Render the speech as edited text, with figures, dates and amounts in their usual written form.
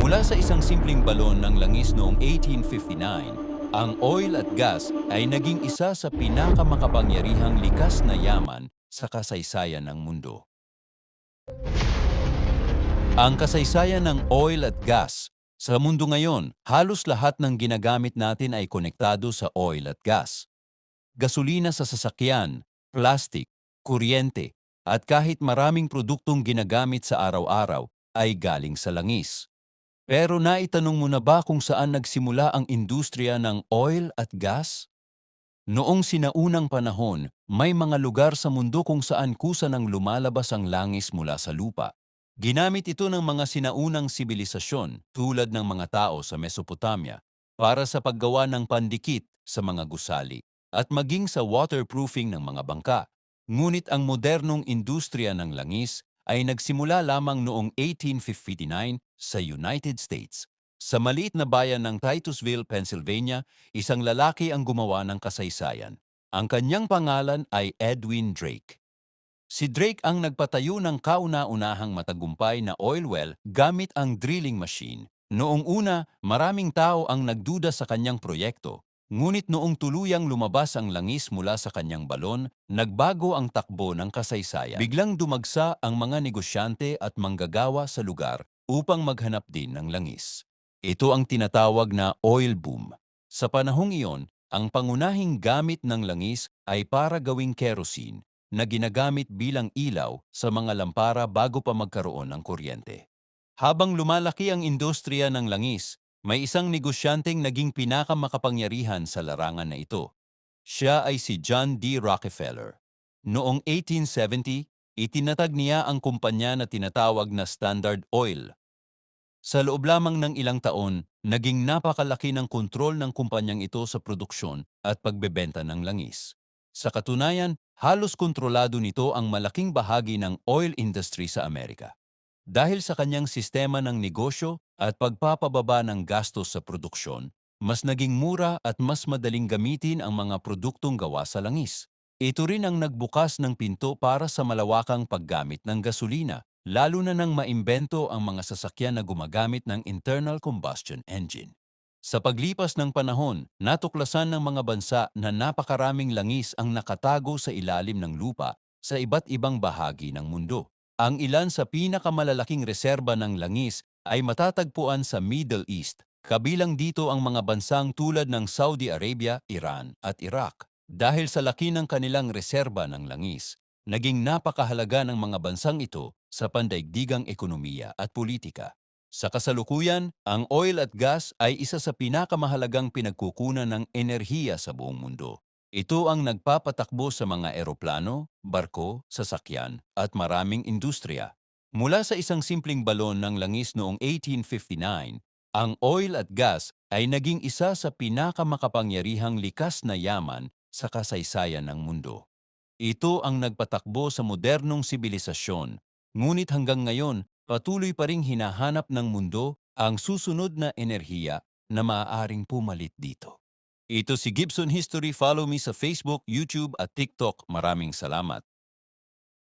Mula sa isang simpleng balon ng langis noong 1859, ang oil at gas ay naging isa sa pinakamakapangyarihang likas na yaman sa kasaysayan ng mundo. Ang kasaysayan ng oil at gas. Sa mundo ngayon, halos lahat ng ginagamit natin ay konektado sa oil at gas. Gasolina sa sasakyan, plastic, kuryente, at kahit maraming produktong ginagamit sa araw-araw ay galing sa langis. Pero naitanong mo na ba kung saan nagsimula ang industriya ng oil at gas? Noong sinaunang panahon, may mga lugar sa mundo kung saan kusa nang lumalabas ang langis mula sa lupa. Ginamit ito ng mga sinaunang sibilisasyon tulad ng mga tao sa Mesopotamia para sa paggawa ng pandikit sa mga gusali at maging sa waterproofing ng mga bangka. Ngunit ang modernong industriya ng langis ay nagsimula lamang noong 1859 sa United States. Sa maliit na bayan ng Titusville, Pennsylvania, isang lalaki ang gumawa ng kasaysayan. Ang kanyang pangalan ay Edwin Drake. Si Drake ang nagpatayo ng kauna-unahang matagumpay na oil well gamit ang drilling machine. Noong una, maraming tao ang nagduda sa kanyang proyekto. Ngunit noong tuluyang lumabas ang langis mula sa kanyang balon, nagbago ang takbo ng kasaysayan. Biglang dumagsa ang mga negosyante at manggagawa sa lugar upang maghanap din ng langis. Ito ang tinatawag na oil boom. Sa panahong iyon, ang pangunahing gamit ng langis ay para gawing kerosene na ginagamit bilang ilaw sa mga lampara bago pa magkaroon ng kuryente. Habang lumalaki ang industriya ng langis, may isang negosyanteng naging pinakamakapangyarihan sa larangan na ito. Siya ay si John D. Rockefeller. Noong 1870, itinatag niya ang kumpanya na tinatawag na Standard Oil. Sa loob lamang ng ilang taon, naging napakalaki ng kontrol ng kumpanyang ito sa produksyon at pagbebenta ng langis. Sa katunayan, halos kontrolado nito ang malaking bahagi ng oil industry sa Amerika. Dahil sa kanyang sistema ng negosyo at pagpapababa ng gastos sa produksyon, mas naging mura at mas madaling gamitin ang mga produktong gawa sa langis. Ito rin ang nagbukas ng pinto para sa malawakang paggamit ng gasolina, lalo na nang maimbento ang mga sasakyan na gumagamit ng internal combustion engine. Sa paglipas ng panahon, natuklasan ng mga bansa na napakaraming langis ang nakatago sa ilalim ng lupa sa iba't ibang bahagi ng mundo. Ang ilan sa pinakamalalaking reserba ng langis ay matatagpuan sa Middle East, kabilang dito ang mga bansang tulad ng Saudi Arabia, Iran at Iraq. Dahil sa laki ng kanilang reserba ng langis, naging napakahalaga ng mga bansang ito sa pandaigdigang ekonomiya at politika. Sa kasalukuyan, ang oil at gas ay isa sa pinakamahalagang pinagkukunan ng enerhiya sa buong mundo. Ito ang nagpapatakbo sa mga eroplano, barko, sasakyan at maraming industriya. Mula sa isang simpleng balon ng langis noong 1859, ang oil at gas ay naging isa sa pinakamakapangyarihang likas na yaman sa kasaysayan ng mundo. Ito ang nagpatakbo sa modernong sibilisasyon, ngunit hanggang ngayon patuloy pa ring hinahanap ng mundo ang susunod na enerhiya na maaaring pumalit dito. Ito si Gibson History. Follow me sa Facebook, YouTube at TikTok. Maraming salamat.